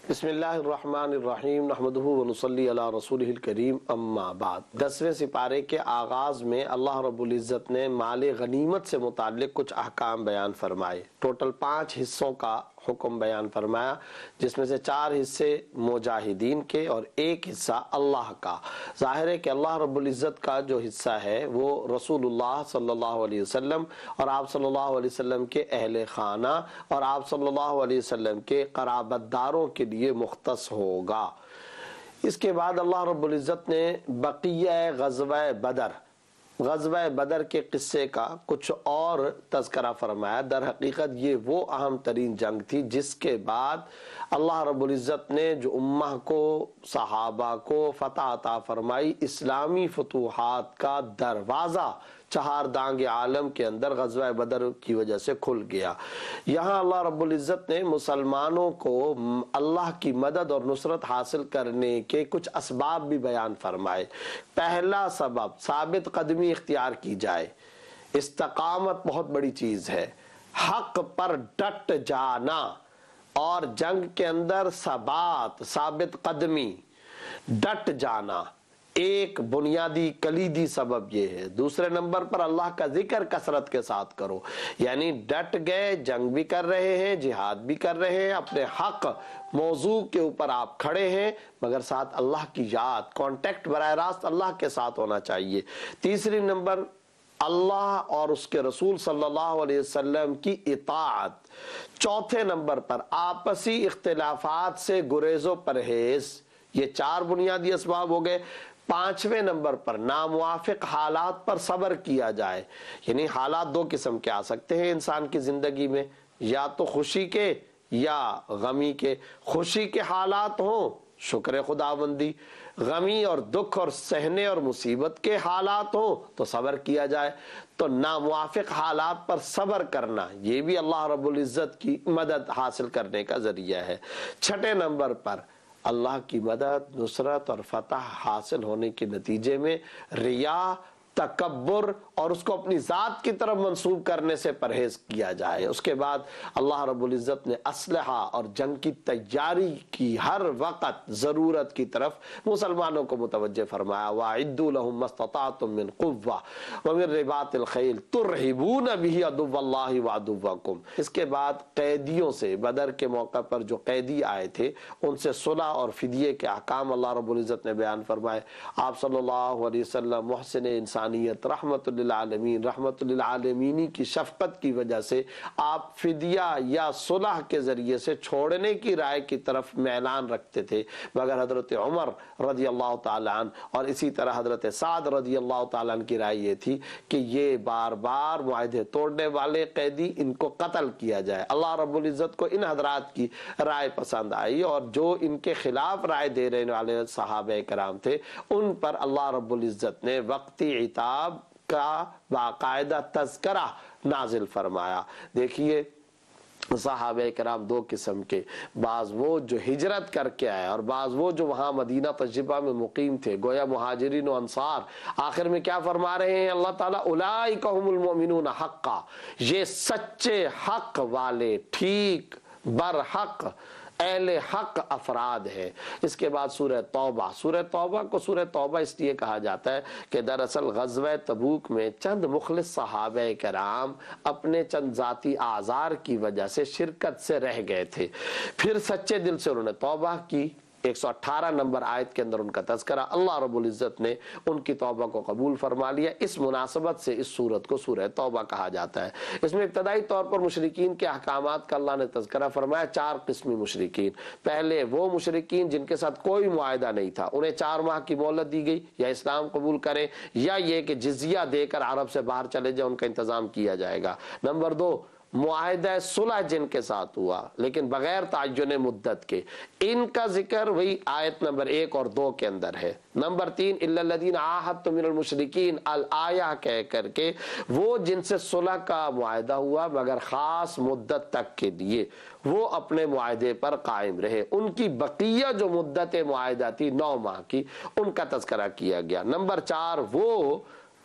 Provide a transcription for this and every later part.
بسم اللہ الرحمن الرحیم نحمدہ ونصلی علی رسولہ الکریم اما بعد۔ 10ویں سپارے کے آغاز میں اللہ رب العزت نے مال غنیمت سے متعلق کچھ احکام بیان فرمائے۔ ٹوٹل 5 حصوں کا حکم بیان فرمایا، جس میں سے 4 حصے مجاہدین کے اور 1 حصہ اللہ کا۔ ظاہر ہے کہ اللہ رب العزت کا جو حصہ ہے وہ رسول اللہ صلی اللہ علیہ وسلم اور آپ صلی اللہ علیہ وسلم کے اہل خانہ اور آپ صلی اللہ علیہ وسلم کے قرابت داروں کے لیے مختص ہوگا۔ اس کے بعد اللہ رب العزت نے بقیہ غزوہ بدر کے قصے کا کچھ اور تذکرہ فرمایا۔ در حقیقت یہ وہ اہم ترین جنگ تھی جس کے بعد اللہ رب العزت نے جو امہ کو، صحابہ کو فتح عطا فرمائی، اسلامی فتوحات کا دروازہ چہاردانگ عالم کے اندر غزوہ بدر کی وجہ سے کھل گیا۔ یہاں اللہ رب العزت نے مسلمانوں کو اللہ کی مدد اور نصرت حاصل کرنے کے کچھ اسباب بھی بیان فرمائے۔ پہلا سبب ثابت قدمی اختیار کی جائے۔ استقامت بہت بڑی چیز ہے، حق پر ڈٹ جانا، اور جنگ کے اندر ثابت قدمی، ڈٹ جانا ایک بنیادی کلیدی سبب یہ ہے۔ دوسرے نمبر پر اللہ کا ذکر کثرت کے ساتھ کرو، یعنی ڈٹ گئے، جنگ بھی کر رہے ہیں، جہاد بھی کر رہے ہیں، اپنے حق موضوع کے اوپر آپ کھڑے ہیں، مگر ساتھ اللہ کی یاد، کانٹیکٹ براہ راست اللہ کے ساتھ ہونا چاہیے۔ تیسری نمبر اللہ اور اس کے رسول صلی اللہ علیہ وسلم کی اطاعت۔ چوتھے نمبر پر آپسی اختلافات سے گریز و پرہیز۔ یہ 4 بنیادی اسباب ہو گئے۔ 5ویں نمبر پر ناموافق حالات پر صبر کیا جائے، یعنی حالات 2 قسم کے آ سکتے ہیں انسان کی زندگی میں، یا تو خوشی کے یا غمی کے۔ خوشی کے حالات ہوں شکر خداوندی، غمی اور دکھ اور سہنے اور مصیبت کے حالات ہوں تو صبر کیا جائے۔ تو ناموافق حالات پر صبر کرنا یہ بھی اللہ رب العزت کی مدد حاصل کرنے کا ذریعہ ہے۔ 6 نمبر پر اللہ کی مدد، نصرت اور فتح حاصل ہونے کے نتیجے میں ریا، تکبر اور اس کو اپنی ذات کی طرف منسوب کرنے سے پرہیز کیا جائے۔ اس کے بعد اللہ رب العزت نے اسلحہ اور جنگ کی تیاری کی ہر وقت ضرورت کی طرف مسلمانوں کو متوجہ فرمایا۔ وَأَعِدُّوا لَهُم مَّا اسْتَطَعْتُم مِّن قُوَّةٍ وَمِن رِّبَاطِ الْخَيْلِ تُرْهِبُونَ بِهِ عَدُوَّ اللَّهِ وَعَدُوَّكُمْ۔ اس کے بعد قیدیوں سے، بدر کے موقع پر جو قیدی آئے تھے ان سے صلح اور فدیے کے احکام اللہ رب العزت نے بیان فرمائے۔ آپ صلی اللہ علیہ وسلم محسن انسانیت، رحمت للعالمین، رحمت للعالمینی کی شفقت کی وجہ سے آپ فدیہ یا صلح کے ذریعے سے چھوڑنے کی رائے کی طرف میلان رکھتے تھے، مگر حضرت عمر رضی اللہ تعالیٰ عنہ اور اسی طرح حضرت سعد رضی اللہ تعالیٰ عنہ کی رائے یہ تھی کہ یہ بار بار معاہدے توڑنے والے قیدی، ان کو قتل کیا جائے۔ اللہ رب العزت کو ان حضرات کی رائے پسند آئی، اور جو ان کے خلاف رائے دے رہے والے صحابہ کرام تھے ان پر اللہ رب العزت نے وقتی عتاب کا باقاعدہ تذکرہ نازل فرمایا۔ دیکھیے صحابہ کرام 2 قسم کے، بعض وہ جو ہجرت کر کے آئے اور بعض وہ جو وہاں مدینہ طیبہ میں مقیم تھے، گویا مہاجرین و انصار۔ آخر میں کیا فرما رہے ہیں اللہ تعالیٰ؟ اولئک ھم المؤمنون حقا، یہ سچے حق والے، ٹھیک برحق اہل حق افراد ہے۔ اس کے بعد سورہ توبہ کو سورہ توبہ اس لیے کہا جاتا ہے کہ دراصل غزوہ تبوک میں چند مخلص صحابہ کرام اپنے چند ذاتی اعذار کی وجہ سے شرکت سے رہ گئے تھے، پھر سچے دل سے انہوں نے توبہ کی۔ 118 نمبر آیت کے اندر ان کا تذکرہ، اللہ رب العزت نے ان کی توبہ کو قبول فرما لیا۔ اس مناسبت سے اس سورت کو سورہ توبہ کہا جاتا ہے۔ اس میں ابتدائی طور پر مشرکین کے احکامات کا اللہ نے تذکرہ فرمایا۔ 4 قسمی مشرکین۔ پہلے وہ مشرکین جن کے ساتھ کوئی معاہدہ نہیں تھا، انہیں 4 ماہ کی مہلت دی گئی، یا اسلام قبول کریں یا یہ کہ جزیہ دے کر عرب سے باہر چلے جائیں، ان کا انتظام کیا جائے گا۔ نمبر 2، معاہدہ صلح جن کے ساتھ ہوا لیکن بغیر تعین مدت کے، ان کا ذکر وہی آیت نمبر 1 اور 2 کے اندر ہے۔ نمبر 3، الا الذین عاہدتم من المشرکین الآیہ کہہ کر کے وہ جن سے صلح کا معاہدہ ہوا مگر خاص مدت تک کے لیے، وہ اپنے معاہدے پر قائم رہے، ان کی بقیہ جو مدت معاہدہ تھی 9 ماہ کی، ان کا تذکرہ کیا گیا۔ نمبر 4، وہ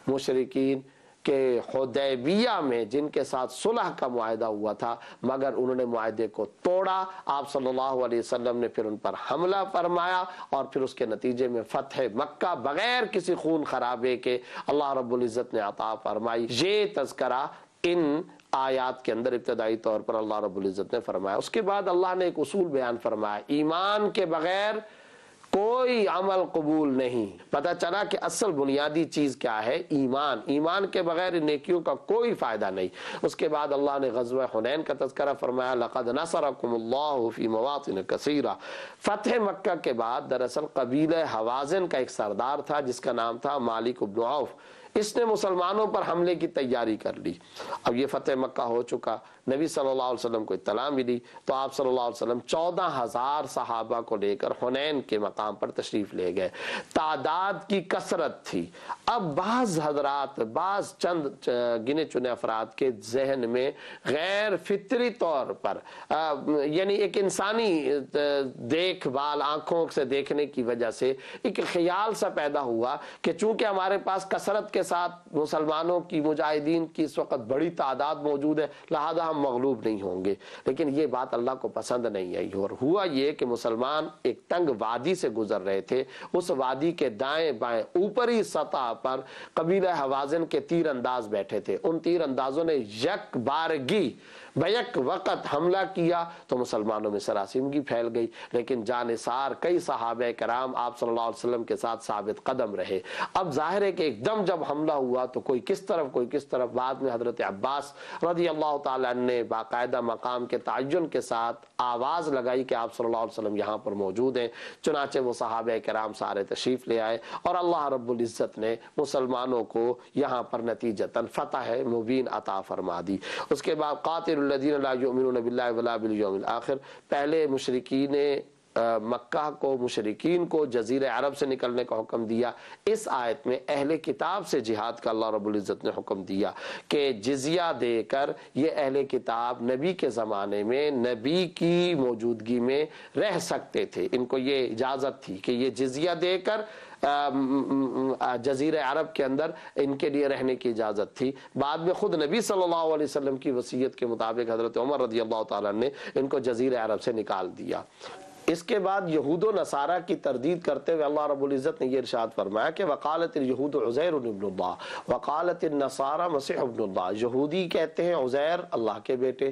مشرکین کہ حدیبیہ میں جن کے ساتھ صلح کا معاہدہ ہوا تھا مگر انہوں نے معاہدے کو توڑا، آپ صلی اللہ علیہ وسلم نے پھر ان پر حملہ فرمایا اور پھر اس کے نتیجے میں فتح مکہ بغیر کسی خون خرابے کے اللہ رب العزت نے عطا فرمائی۔ یہ تذکرہ ان آیات کے اندر ابتدائی طور پر اللہ رب العزت نے فرمایا۔ اس کے بعد اللہ نے ایک اصول بیان فرمایا، ایمان کے بغیر کوئی عمل قبول نہیں۔ پتہ چلا کہ اصل بنیادی چیز کیا ہے؟ ایمان۔ ایمان کے بغیر نیکیوں کا کوئی فائدہ نہیں۔ اس کے بعد اللہ نے غزوہ حنین کا تذکرہ فرمایا، لقد نصرکم اللہ فی مواطن کثیرہ۔ فتح مکہ کے بعد دراصل قبیلہ حوازن کا ایک سردار تھا جس کا نام تھا مالک بن عوف، اس نے مسلمانوں پر حملے کی تیاری کر لی۔ اب یہ فتح مکہ ہو چکا، نبی صلی اللہ علیہ وسلم کو اطلاع ملی تو آپ صلی اللہ علیہ وسلم 14,000 صحابہ کو لے کر حنین کے مقام پر تشریف لے گئے۔ تعداد کی کثرت تھی۔ اب بعض حضرات، بعض چند گنے چنے افراد کے ذہن میں غیر فطری طور پر یعنی ایک انسانی دیکھ بھال آنکھوں سے دیکھنے کی وجہ سے ایک خیال سا پیدا ہوا کہ چونکہ ہمارے پاس کثرت کے ساتھ مسلمانوں کی، مجاہدین کی اس وقت بڑی تعداد موجود ہے، لہذا ہم مغلوب نہیں ہوں گے۔ لیکن یہ بات اللہ کو پسند نہیں آئی، اور ہوا یہ کہ مسلمان ایک تنگ وادی سے گزر رہے تھے۔ اس وادی کے دائیں بائیں اوپری سطح پر قبیلہ حوازن کے تیر انداز بیٹھے تھے۔ ان تیر اندازوں نے یک بارگی بیک وقت حملہ کیا تو مسلمانوں میں سراسیمگی پھیل گئی، لیکن جانثار کئی صحابہ کرام آپ صلی اللہ علیہ وسلم کے ساتھ ثابت قدم رہے۔ اب ظاہر ہے کہ ایک دم جب حملہ ہوا تو کوئی کس طرف کوئی کس طرف، بعد میں حضرت عباس رضی اللہ تعالیٰ عنہ نے باقاعدہ مقام کے تعین کے ساتھ آواز لگائی کہ آپ صلی اللہ علیہ وسلم یہاں پر موجود ہیں، چنانچہ وہ صحابہ کرام سارے تشریف لے آئے اور اللہ رب العزت نے مسلمانوں کو یہاں پر نتیجتاً فتح مبین عطا فرما دی۔ اس کے بعد قاتل الذین لا یؤمنون باللہ ولا بالیوم الآخر، پہلے مشرکین مکہ کو، مشرکین کو جزیرہ عرب سے نکلنے کا حکم دیا۔ اس آیت میں اہل کتاب سے جہاد کا اللہ رب العزت نے حکم دیا کہ جزیہ دے کر یہ اہل کتاب نبی کے زمانے میں نبی کی موجودگی میں رہ سکتے تھے، ان کو یہ اجازت تھی کہ یہ جزیہ دے کر جزیرہ عرب کے اندر ان کے لیے رہنے کی اجازت تھی۔ بعد میں خود نبی صلی اللہ علیہ وسلم کی وصیت کے مطابق حضرت عمر رضی اللہ تعالیٰ نے ان کو جزیرہ عرب سے نکال دیا۔ اس کے بعد یہود و نصارہ کی تردید کرتے ہوئے اللہ رب العزت نے یہ ارشاد فرمایا کہ وقالت الیہود عزیر ابن اللہ وقالت النصارى مسیح ابن اللہ، یہودی کہتے ہیں عزیر اللہ کے بیٹے،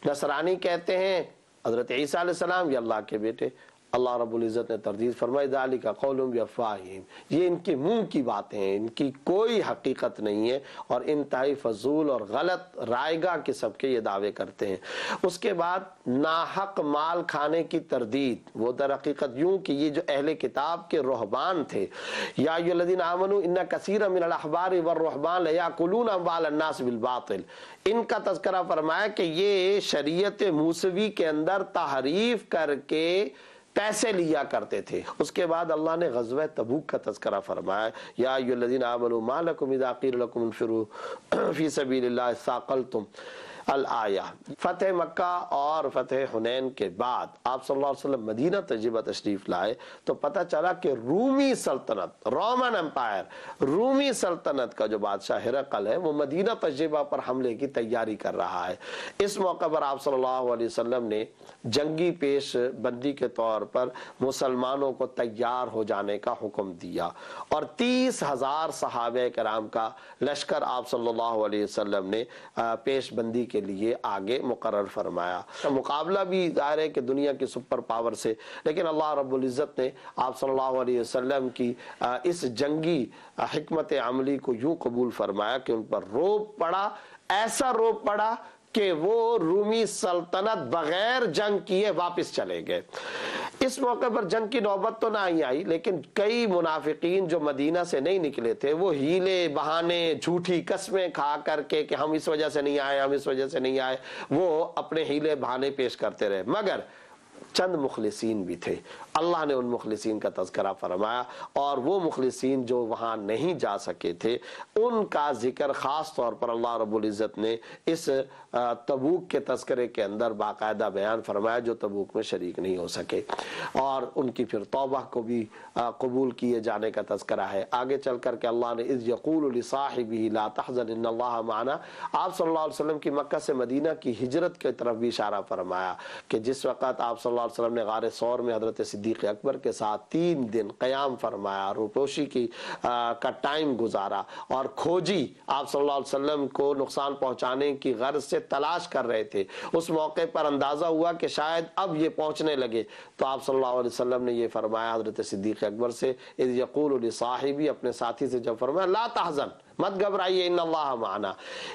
نصرانی کہتے ہیں حضرت عیسیٰ علیہ السلام یہ اللہ کے بیٹے۔ اللہ رب العزت نے تردید فرمائی ذالک قولهم بافواہہم، یہ ان کے منہ کی باتیں ہیں، ان کی کوئی حقیقت نہیں ہے اور انتہائی فضول اور غلط رائگاں قسم کے یہ دعوے کرتے ہیں۔ اس کے بعد ناحق مال کھانے کی تردید، وہ در حقیقت یوں کہ یہ جو اہل کتاب کے رہبان تھے، یا ایھا الذین آمنوا ان کثیرا من الاحبار والرہبان لیاکلون اموال الناس بالباطل، ان کا تذکرہ فرمایا کہ یہ شریعت موسوی کے اندر تحریف کر کے پیسے لیا کرتے تھے۔ اس کے بعد اللہ نے غزوہ تبوک کا تذکرہ فرمایا، یا ایھا الذین آمنوا ما لکم اذا قیل لکم انفروا فی سبیل اللہ ثاقلتم الآیہ۔ فتح مکہ اور فتح حنین کے بعد آپ صلی اللہ علیہ وسلم مدینہ طیبہ تشریف لائے تو پتہ چلا کہ رومی سلطنت، رومن امپائر، رومی سلطنت کا جو بادشاہ ہرقل ہے وہ مدینہ طیبہ پر حملے کی تیاری کر رہا ہے۔ اس موقع پر آپ صلی اللہ علیہ وسلم نے جنگی پیش بندی کے طور پر مسلمانوں کو تیار ہو جانے کا حکم دیا اور 30,000 صحابہ کرام کا لشکر آپ صلی اللہ علیہ وسلم نے پیش بندی کے لیے آگے مقرر فرمایا۔ مقابلہ بھی ظاہر ہے کہ دنیا کی سپر پاور سے، لیکن اللہ رب العزت نے آپ صلی اللہ علیہ وسلم کی اس جنگی حکمت عملی کو یوں قبول فرمایا کہ ان پر روب پڑا، ایسا روب پڑا کہ وہ رومی سلطنت بغیر جنگ کیے واپس چلے گئے۔ اس موقع پر جنگ کی نوبت تو نہ ہی آئی، لیکن کئی منافقین جو مدینہ سے نہیں نکلے تھے وہ ہیلے بہانے جھوٹی قسمیں کھا کر کے کہ ہم اس وجہ سے نہیں آئے، ہم اس وجہ سے نہیں آئے، وہ اپنے ہیلے بہانے پیش کرتے رہے۔ مگر چند مخلصین بھی تھے، اللہ نے ان مخلصین کا تذکرہ فرمایا، اور وہ مخلصین جو وہاں نہیں جا سکے تھے ان کا ذکر خاص طور پر اللہ رب العزت نے اس تبوک کے تذکرے کے اندر باقاعدہ بیان فرمایا، جو تبوک میں شریک نہیں ہو سکے، اور ان کی پھر توبہ کو بھی قبول کیے جانے کا تذکرہ ہے۔ آگے چل کر کے اللہ نے اذ یقول لصاحبہ لا تحزن ان اللہ معنا، آپ صلی اللہ علیہ وسلم کی مکہ سے مدینہ کی ہجرت کی طرف بھی اشارہ فرمایا کہ جس وقت آپ صلی اللہ علیہ وسلم نے غار ثور میں حضرت صدیق اکبر کے ساتھ 3 دن قیام فرمایا، روپوشی کی کا ٹائم گزارا اور کھوجی، آپ صلی اللہ علیہ وسلم کو نقصان پہنچانے کی غرض سے تلاش کر رہے تھے، اس موقع پر اندازہ ہوا کہ شاید اب یہ پہنچنے لگے، تو آپ صلی اللہ علیہ وسلم نے یہ فرمایا حضرت صدیق اکبر سے اذ یقول لصاحبی، اپنے ساتھی سے جب فرمایا لا تحزن، مت گھبرائیے، ان اللہ معنا،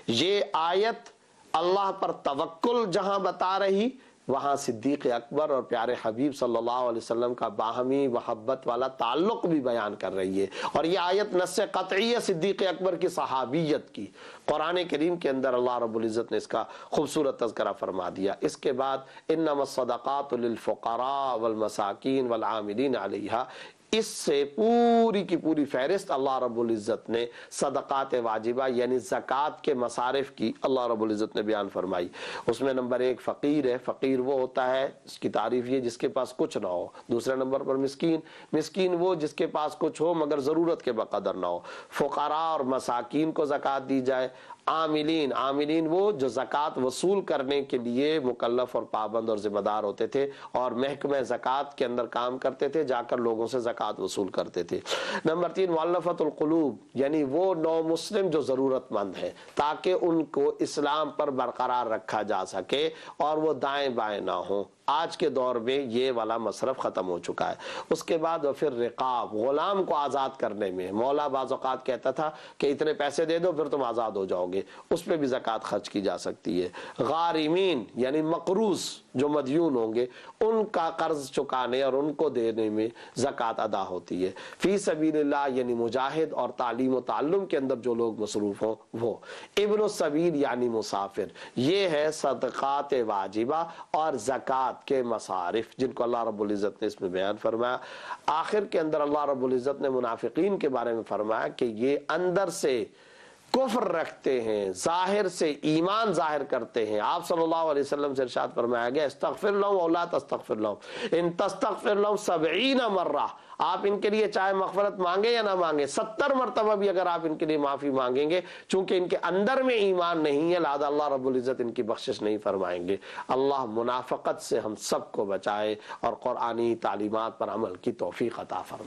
یہ آیت اللہ پر توکل جہاں بتا رہی، وہاں صدیق اکبر اور پیارے حبیب صلی اللہ علیہ وسلم کا باہمی محبت والا تعلق بھی بیان کر رہی ہے، اور یہ آیت نص قطعی ہے صدیق اکبر کی صحابیت کی، قرآن کریم کے اندر اللہ رب العزت نے اس کا خوبصورت تذکرہ فرما دیا۔ اس کے بعد انما الصدقات للفقراء والمساکین والعاملین علیہا، اس سے پوری کی پوری فہرست اللہ رب العزت نے صدقات واجبہ یعنی زکوٰۃ کے مصارف کی اللہ رب العزت نے بیان فرمائی۔ اس میں نمبر 1 فقیر ہے، فقیر وہ ہوتا ہے، اس کی تعریف یہ جس کے پاس کچھ نہ ہو۔ دوسرے نمبر پر مسکین، مسکین وہ جس کے پاس کچھ ہو مگر ضرورت کے بقدر نہ ہو۔ فقراء اور مساکین کو زکوٰۃ دی جائے۔ عاملین، عاملین وہ جو زکوٰۃ وصول کرنے کے لیے مکلف اور پابند اور ذمہ دار ہوتے تھے اور محکمہ زکوٰۃ کے اندر کام کرتے تھے، جا کر لوگوں سے زکوٰۃ وصول کرتے تھے۔ نمبر 3 مؤلفۃ القلوب، یعنی وہ نو مسلم جو ضرورت مند ہیں تاکہ ان کو اسلام پر برقرار رکھا جا سکے اور وہ دائیں بائیں نہ ہوں۔ آج کے دور میں یہ والا مصرف ختم ہو چکا ہے۔ اس کے بعد پھر رقاب، غلام کو آزاد کرنے میں مولا بعض اوقات کہتا تھا کہ اتنے پیسے دے دو پھر تم آزاد ہو جاؤ گے، اس پہ بھی زکوٰۃ خرچ کی جا سکتی ہے۔ غارمین یعنی مقروض جو مدیون ہوں گے ان کا قرض چکانے اور ان کو دینے میں زکوٰۃ ادا ہوتی ہے۔ فی سبیل اللہ یعنی مجاہد اور تعلیم و تعلم کے اندر جو لوگ مصروف ہوں وہ۔ ابن السبیل یعنی مسافر، یہ ہے صدقات واجبہ اور زکوٰۃ کے مصارف جن کو اللہ رب العزت نے اس میں بیان فرمایا۔ آخر کے اندر اللہ رب العزت نے منافقین کے بارے میں فرمایا کہ یہ اندر سے کفر رکھتے ہیں، ظاہر سے ایمان ظاہر کرتے ہیں۔ آپ صلی اللہ علیہ وسلم سے ارشاد فرمایا گیا استغفر لهم او لا تستغفر لهم ان تستغفر لهم 70 مرہ، آپ ان کے لیے چاہے مغفرت مانگے یا نہ مانگے، 70 مرتبہ بھی اگر آپ ان کے لیے معافی مانگیں گے، چونکہ ان کے اندر میں ایمان نہیں ہے لہذا اللہ رب العزت ان کی بخشش نہیں فرمائیں گے۔ اللہ منافقت سے ہم سب کو بچائے اور قرآنی تعلیمات پر عمل کی توفیق عطا فرمائے۔